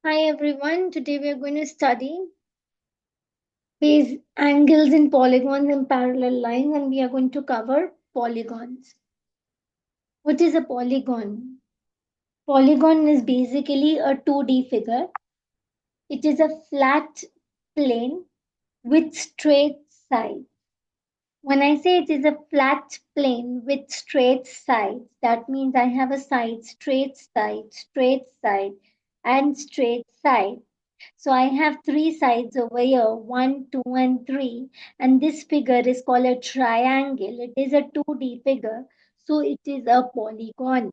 Hi everyone, today we are going to study base angles in polygons and parallel lines, and we are going to cover polygons. What is a polygon? Polygon is basically a 2D figure. It is a flat plane with straight sides. When I say it is a flat plane with straight sides, that means I have a straight side, and straight side. So I have three sides over here, 1, 2, and 3. And this figure is called a triangle. It is a 2D figure, so it is a polygon.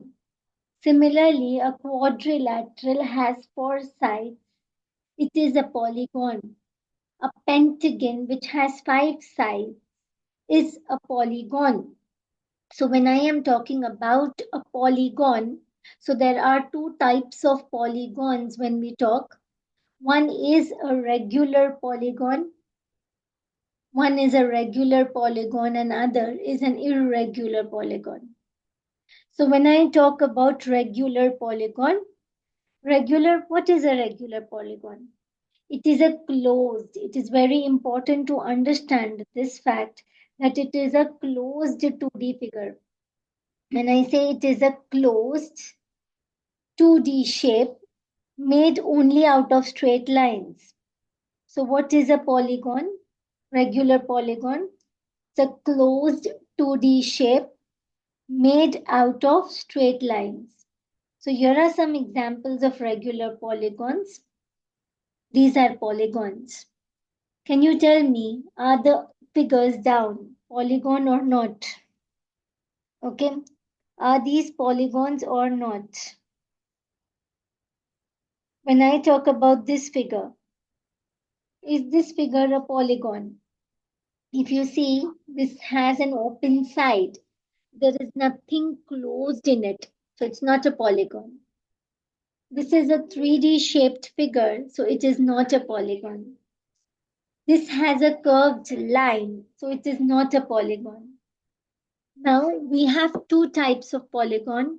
Similarly, a quadrilateral has four sides. It is a polygon. A pentagon, which has five sides, is a polygon. So when I am talking about a polygon, so there are two types of polygons when we talk. One is a regular polygon. One is a regular polygon and other is an irregular polygon. So when I talk about what is a regular polygon? It is a closed, it is very important to understand this fact that it is a closed 2D figure. When I say it is a closed 2D shape made only out of straight lines. So what is a polygon? Regular polygon. It's a closed 2D shape made out of straight lines. So here are some examples of regular polygons. These are polygons. Can you tell me, are the figures down polygon or not? Okay. Are these polygons or not? When I talk about this figure, is this figure a polygon? If you see, this has an open side. There is nothing closed in it. So it's not a polygon. This is a 3D shaped figure, so it is not a polygon. This has a curved line, so it is not a polygon. Now we have two types of polygon.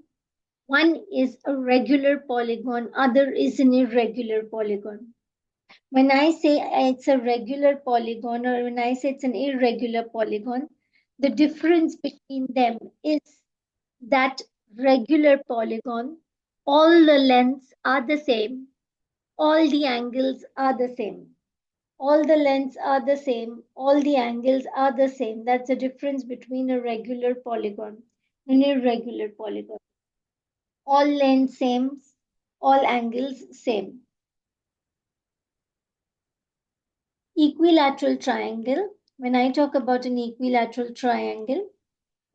One is a regular polygon, other is an irregular polygon. When I say it's a regular polygon or when I say it's an irregular polygon, the difference between them is that regular polygon, all the lengths are the same, all the angles are the same. All the lengths are the same, all the angles are the same. That's the difference between a regular polygon and irregular polygon. All lengths same, all angles same. Equilateral triangle. When I talk about an equilateral triangle,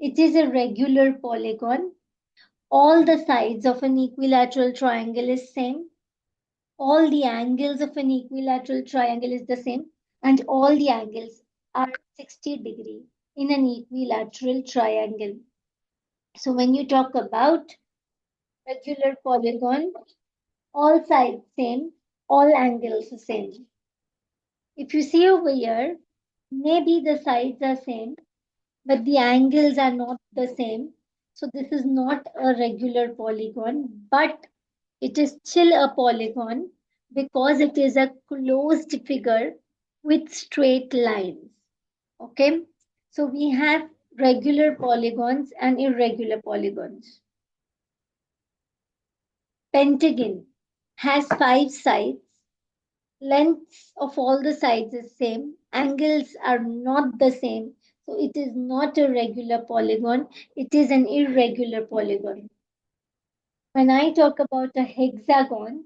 it is a regular polygon. All the sides of an equilateral triangle is same. All the angles of an equilateral triangle is the same. And all the angles are 60 degree in an equilateral triangle. So when you talk about regular polygon, all sides same, all angles same. If you see over here, maybe the sides are same, but the angles are not the same. So this is not a regular polygon, but it is still a polygon because it is a closed figure with straight lines. Okay, so we have regular polygons and irregular polygons. Pentagon has five sides. Lengths of all the sides is same. Angles are not the same. So it is not a regular polygon. It is an irregular polygon. When I talk about a hexagon,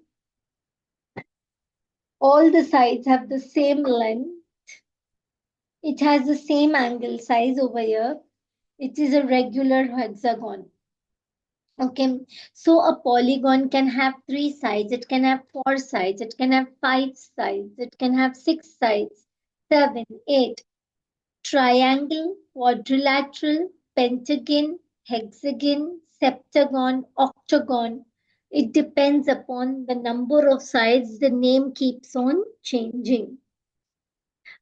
all the sides have the same length. It has the same angle size over here. It is a regular hexagon. Okay, so a polygon can have three sides, it can have four sides, it can have five sides, it can have six sides, seven, eight. Triangle, quadrilateral, pentagon, hexagon, septagon, octagon. It depends upon the number of sides, the name keeps on changing.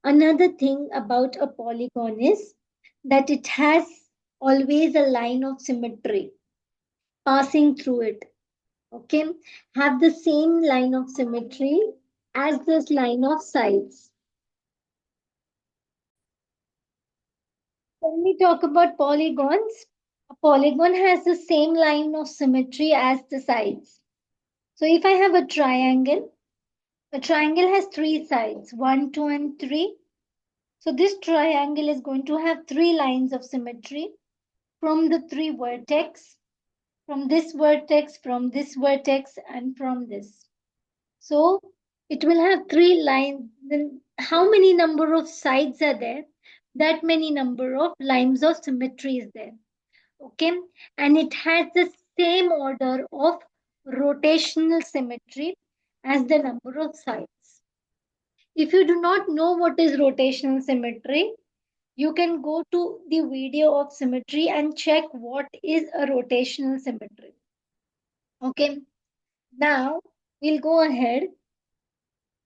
Another thing about a polygon is that it has always a line of symmetry passing through it. Okay, have the same line of symmetry as this line of sides. When we talk about polygons, a polygon has the same line of symmetry as the sides. So if I have a triangle has three sides, 1, 2, and 3. So this triangle is going to have three lines of symmetry from the three vertex, from this vertex, and from this. So it will have three lines. Then how many number of sides are there? That many number of lines of symmetry is there. Okay, and it has the same order of rotational symmetry as the number of sides. If you do not know what is rotational symmetry, you can go to the video of symmetry and check what is a rotational symmetry. Okay, now we'll go ahead.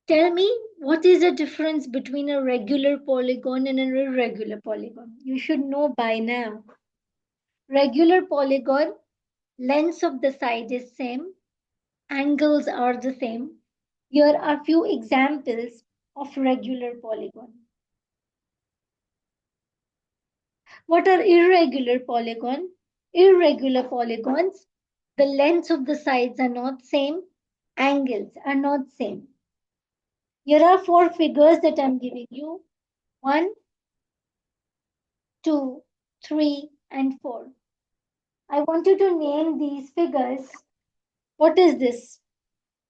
Tell me, what is the difference between a regular polygon and an irregular polygon? You should know by now. Regular polygon, lengths of the side is same, angles are the same. Here are few examples of regular polygon. What are irregular polygon? Irregular polygons, the lengths of the sides are not same, angles are not same. Here are four figures that I'm giving you. 1, 2, 3, and 4. I want you to name these figures. What is this?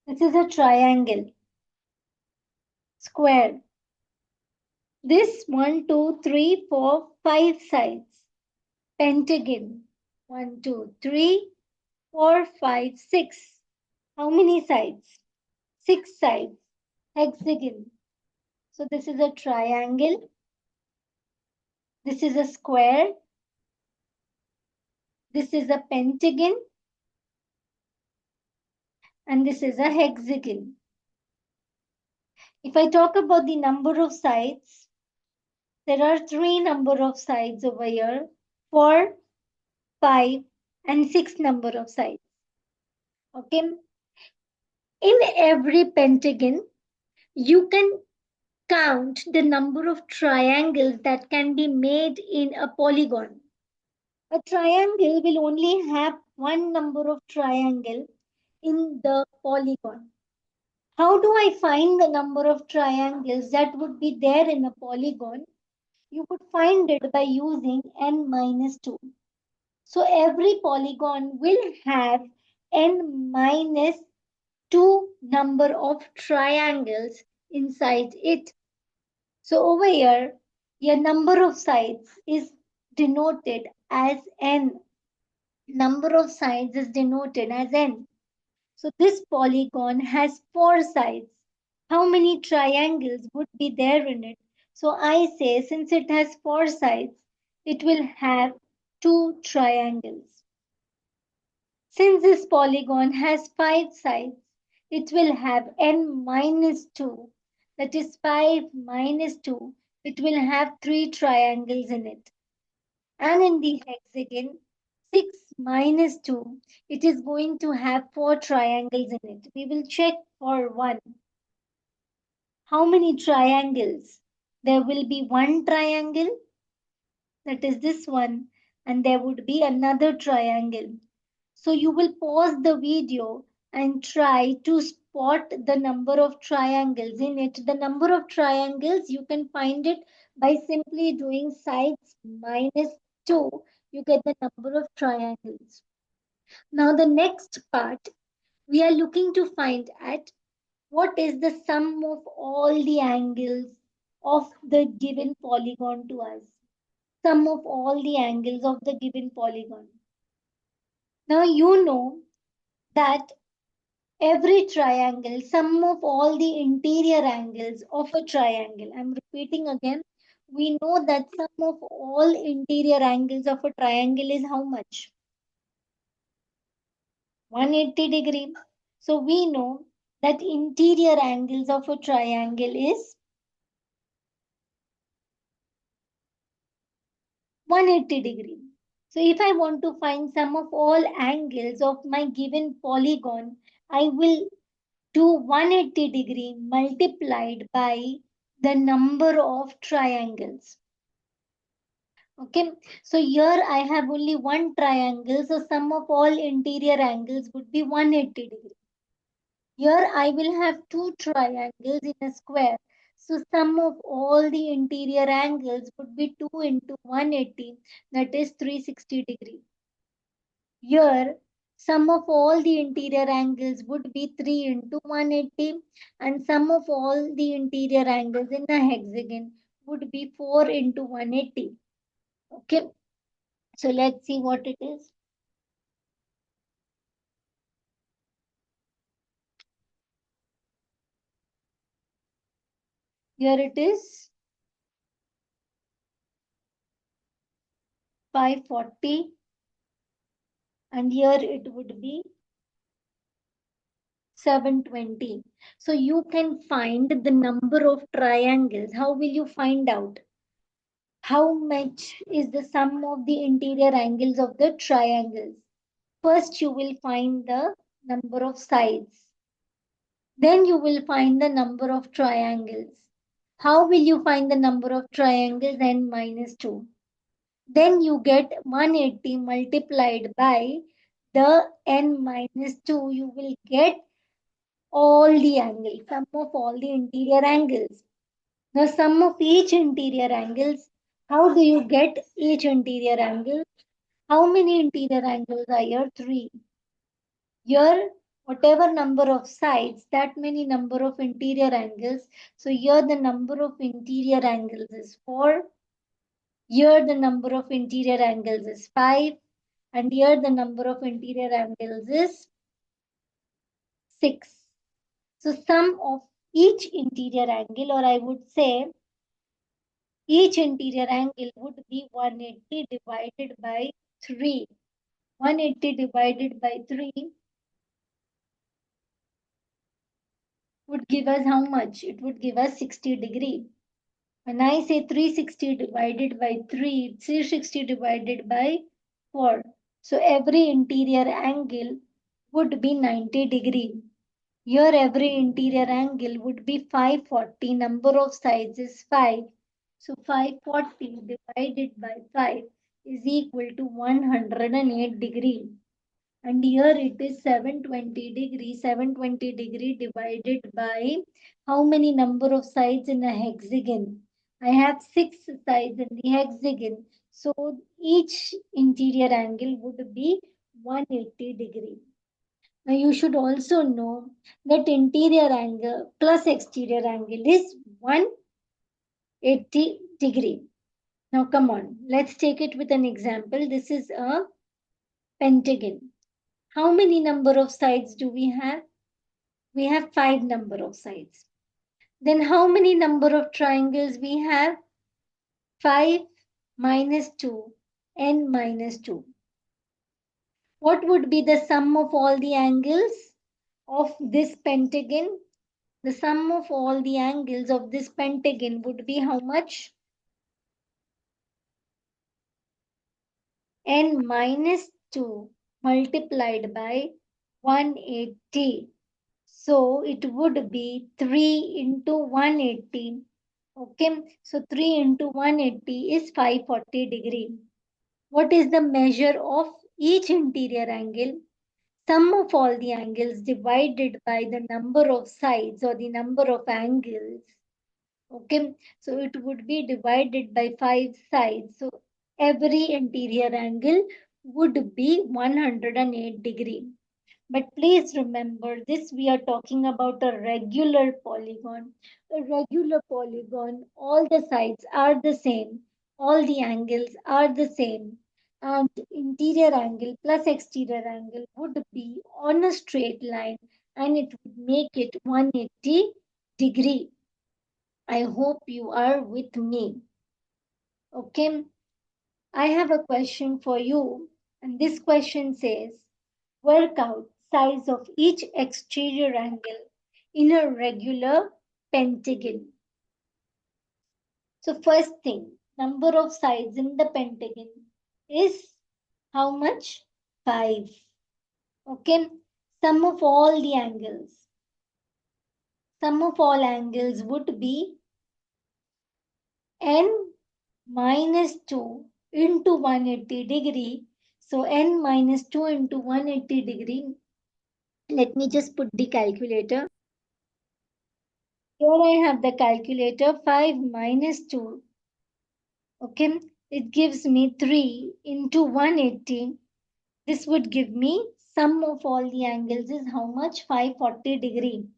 This is a triangle, square. This 1, 2, 3, 4, 5 sides. Pentagon. 1, 2, 3, 4, 5, 6. How many sides? 6 sides. Hexagon. So this is a triangle. This is a square. This is a pentagon. And this is a hexagon. If I talk about the number of sides, there are three number of sides over here. 4, 5, and 6 number of sides. Okay. In every pentagon, you can count the number of triangles that can be made in a polygon. A triangle will only have one number of triangle in the polygon. How do I find the number of triangles that would be there in a polygon? You would find it by using n minus 2. So every polygon will have n minus 2 number of triangles inside it. So over here, your number of sides is denoted as n. Number of sides is denoted as n. So this polygon has 4 sides. How many triangles would be there in it? So I say, since it has 4 sides, it will have 2 triangles. Since this polygon has 5 sides, it will have n minus 2. That is 5 minus 2. It will have 3 triangles in it. And in the hexagon, 6 minus 2, it is going to have 4 triangles in it. We will check for 1. How many triangles? There will be one triangle, that is this one, and there would be another triangle. So you will pause the video and try to spot the number of triangles in it. The number of triangles, you can find it by simply doing sides minus 2. You get the number of triangles. Now the next part, we are looking to find at what is the sum of all the angles of the given polygon to us. Sum of all the angles of the given polygon. Now you know that every triangle, sum of all the interior angles of a triangle. I'm repeating again. We know that sum of all interior angles of a triangle is how much? 180 degree. So we know that interior angles of a triangle is 180 degree. So if I want to find sum of all angles of my given polygon, I will do 180-degree multiplied by the number of triangles. Okay, so here I have only one triangle, so sum of all interior angles would be 180-degree. Here I will have two triangles in a square. So sum of all the interior angles would be 2 into 180, that is 360-degree. Here sum of all the interior angles would be 3 into 180, and sum of all the interior angles in a hexagon would be 4 into 180. Okay, so let's see what it is. Here it is 540, and here it would be 720. So you can find the number of triangles. How will you find out? How much is the sum of the interior angles of the triangles? First, you will find the number of sides. Then you will find the number of triangles. How will you find the number of triangles? N minus 2. Then you get 180 multiplied by the n minus 2. You will get all the angles, sum of all the interior angles. The sum of each interior angles. How do you get each interior angle? How many interior angles are here? 3. Here, whatever number of sides, that many number of interior angles. So here the number of interior angles is 4. Here the number of interior angles is 5. And here the number of interior angles is 6. So sum of each interior angle, or I would say each interior angle, would be 180 divided by 3. 180 divided by 3 would give us how much? It would give us 60-degree. When I say 360 divided by 3, it's 360 divided by 4. So every interior angle would be 90-degree. Here every interior angle would be 540. Number of sides is 5. So 540 divided by 5 is equal to 108-degree. And here it is 720-degree. 720-degree divided by how many number of sides in a hexagon? I have 6 sides in the hexagon. So each interior angle would be 180-degree. Now you should also know that interior angle plus exterior angle is 180-degree. Now come on, let's take it with an example. This is a pentagon. How many number of sides do we have? We have 5 number of sides. Then how many number of triangles we have? 5 minus 2, n minus 2. What would be the sum of all the angles of this pentagon? The sum of all the angles of this pentagon would be how much? N minus 2 multiplied by 180. So it would be 3 into 180. Okay, so 3 into 180 is 540-degree. What is the measure of each interior angle? Sum of all the angles divided by the number of sides or the number of angles. Okay, so it would be divided by 5 sides. So every interior angle would be 108-degree. But please remember this, we are talking about a regular polygon. A regular polygon, all the sides are the same, all the angles are the same, and interior angle plus exterior angle would be on a straight line and it would make it 180-degree. I hope you are with me. Okay, I have a question for you, and this question says, work out size of each exterior angle in a regular pentagon. So first thing, number of sides in the pentagon is How much? 5. Okay. Sum of all the angles. Sum of all angles would be n minus 2 into 180 degree. So n minus 2 into 180 degree. Let me just put the calculator. Here I have the calculator. 5 minus 2. Okay. It gives me 3 into 180. This would give me sum of all the angles is how much? 540 degree.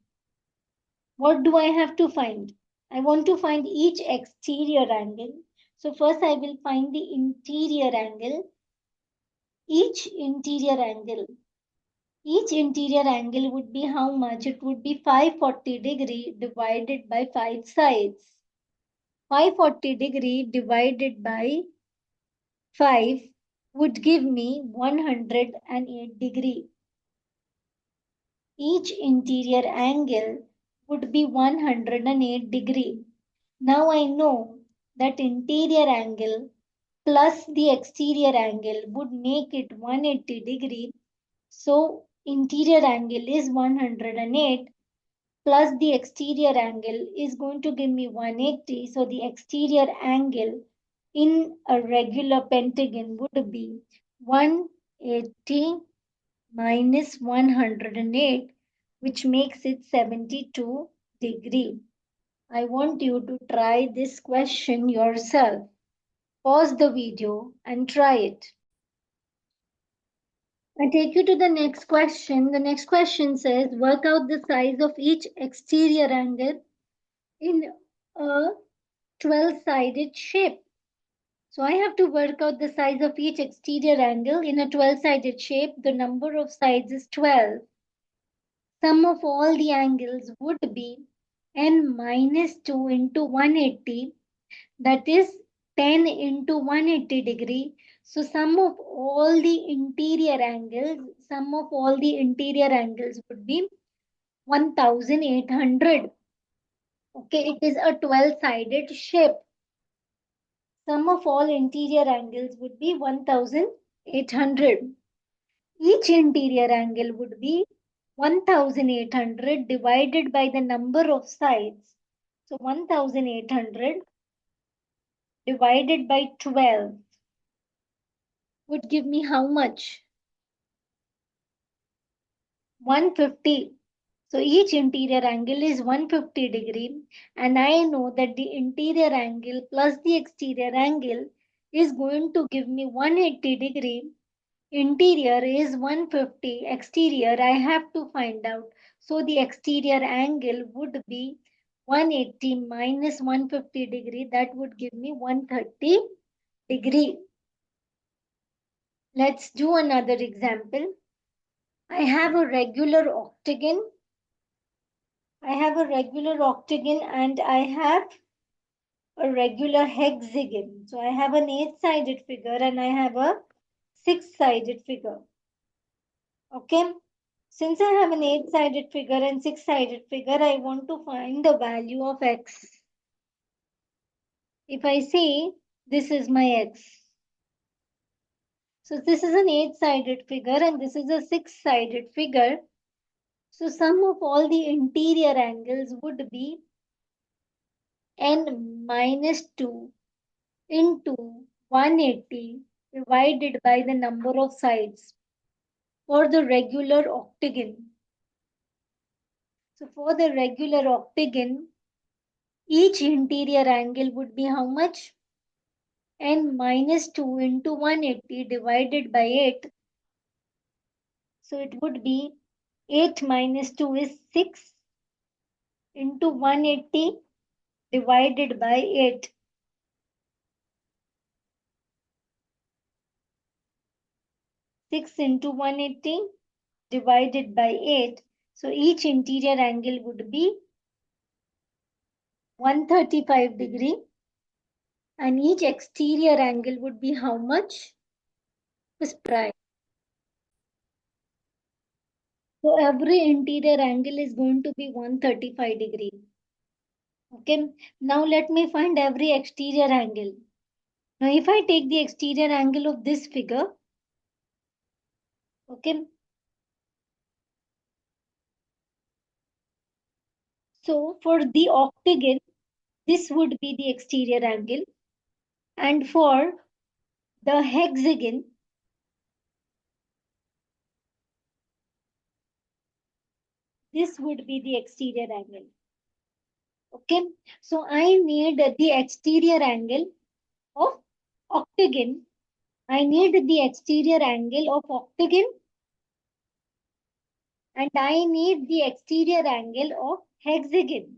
What do I have to find? I want to find each exterior angle. So first I will find the interior angle. Each interior angle. Each interior angle would be how much? It would be 540 degree divided by 5 sides. 540 degree divided by 5 would give me 108 degree. Each interior angle would be 108 degree. Now I know that interior angle plus the exterior angle would make it 180 degree. So interior angle is 108 plus the exterior angle is going to give me 180. So the exterior angle in a regular pentagon would be 180 minus 108, which makes it 72 degree. I want you to try this question yourself. Pause the video and try it. I take you to the next question. The next question says, work out the size of each exterior angle in a 12-sided shape. So I have to work out the size of each exterior angle in a 12-sided shape. The number of sides is 12. Sum of all the angles would be n minus 2 into 180. That is 10 into 180 degree. So sum of all the interior angles would be 1800. Okay, it is a 12-sided shape. Sum of all interior angles would be 1800. Each interior angle would be 1800 divided by the number of sides. So 1800 divided by 12 would give me how much? 150. So each interior angle is 150 degree, and I know that the interior angle plus the exterior angle is going to give me 180 degree. Interior is 150, exterior I have to find out. So the exterior angle would be 180 minus 150 degree. That would give me 130 degree. Let's do another example. I have a regular octagon. And I have a regular hexagon. So I have an 8-sided figure and I have a 6-sided figure. Okay. Since I have an 8-sided figure and 6-sided figure, I want to find the value of x. If I say this is my x. So this is an 8-sided figure and this is a 6-sided figure. So sum of all the interior angles would be n minus 2 into 180 divided by the number of sides for the regular octagon. So for the regular octagon, each interior angle would be how much? N minus 2 into 180 divided by 8. So it would be 8 minus 2 is 6 into 180 divided by 8. 6 into 180 divided by 8. So each interior angle would be 135 degree. And each exterior angle would be how much? Just try. So every interior angle is going to be 135 degree. Okay. Now let me find every exterior angle. Now if I take the exterior angle of this figure, Okay. So for the octagon, this would be the exterior angle. And for the hexagon, this would be the exterior angle. Okay. So I need the exterior angle of octagon. I need the exterior angle of octagon, and I need the exterior angle of hexagon.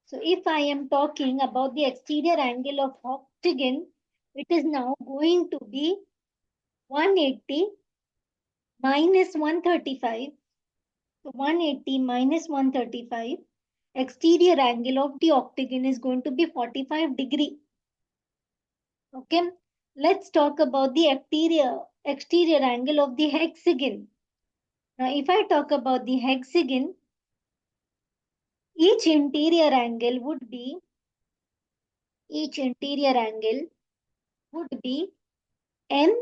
So if I am talking about the exterior angle of octagon, it is now going to be 180 minus 135. So 180 minus 135. Exterior angle of the octagon is going to be 45 degree. Okay. Let's talk about the exterior angle of the hexagon. Now, if I talk about the hexagon, each interior angle would be each interior angle would be n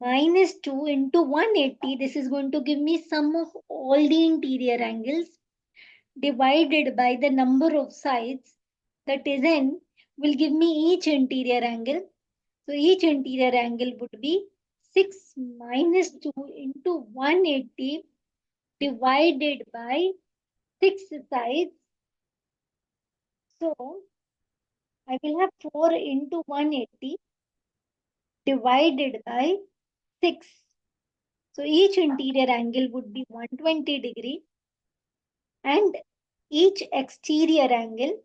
minus 2 into 180. This is going to give me sum of all the interior angles divided by the number of sides, that is n, will give me each interior angle. So each interior angle would be 6 minus 2 into 180 divided by 6 sides. So I will have 4 into 180 divided by 6. So each interior angle would be 120 degree, and each exterior angle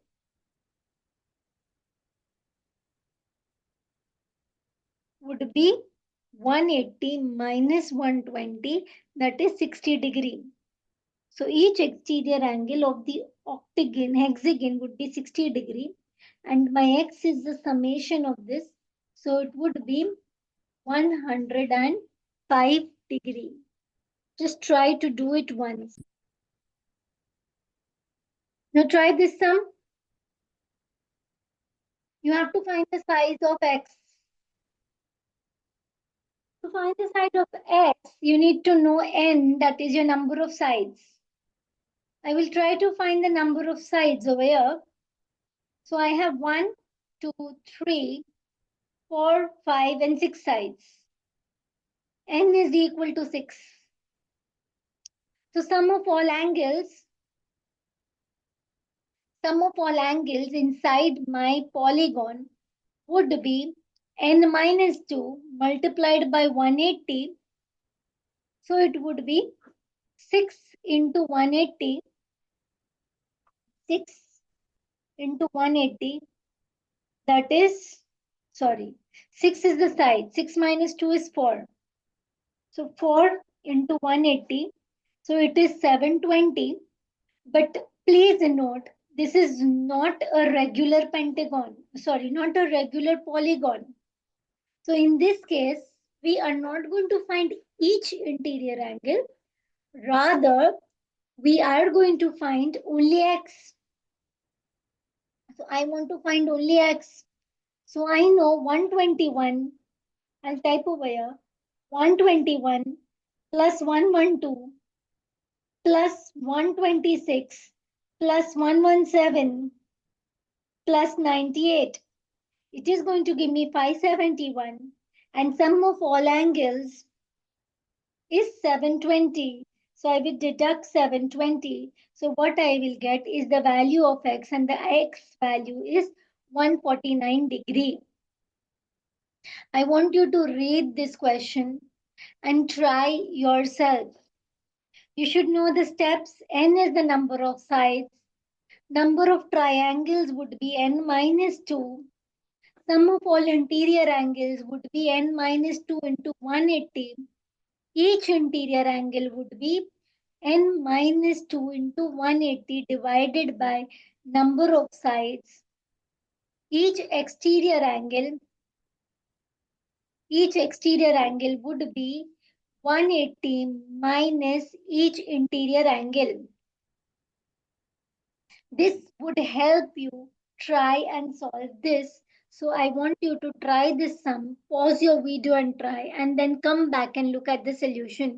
would be 180 minus 120, that is 60 degree. So each exterior angle of the hexagon would be 60 degree, and my x is the summation of this. So it would be 105 degree. Just try to do it once. Now try this sum. You have to find the size of x. To find the side of x, you need to know n, that is your number of sides. I will try to find the number of sides over here. So I have 1, 2, 3, 4, 5, and 6 sides. N is equal to 6. So sum of all angles inside my polygon would be n minus 2 multiplied by 180. So it would be 6 into 180. 6 into 180, that is, sorry, 6 is the side. 6 minus 2 is 4. So 4 into 180. So it is 720. But please note, this is not a regular pentagon. Sorry, not a regular polygon. So in this case, we are not going to find each interior angle. Rather, we are going to find only x. So I want to find only x. So I know 121. I'll type over here. 121 plus 112 plus 126 plus 117 plus 98. It is going to give me 571, and sum of all angles is 720. So I will deduct 720. So what I will get is the value of x, and the x value is 149 degree. I want you to read this question and try yourself. You should know the steps. N is the number of sides. Number of triangles would be n minus 2. Sum of all interior angles would be n minus 2 into 180. Each interior angle would be n minus 2 into 180 divided by number of sides. Each exterior angle would be 180 minus each interior angle. This would help you try and solve this So I want you to try this sum, pause your video and try, and then come back and look at the solution.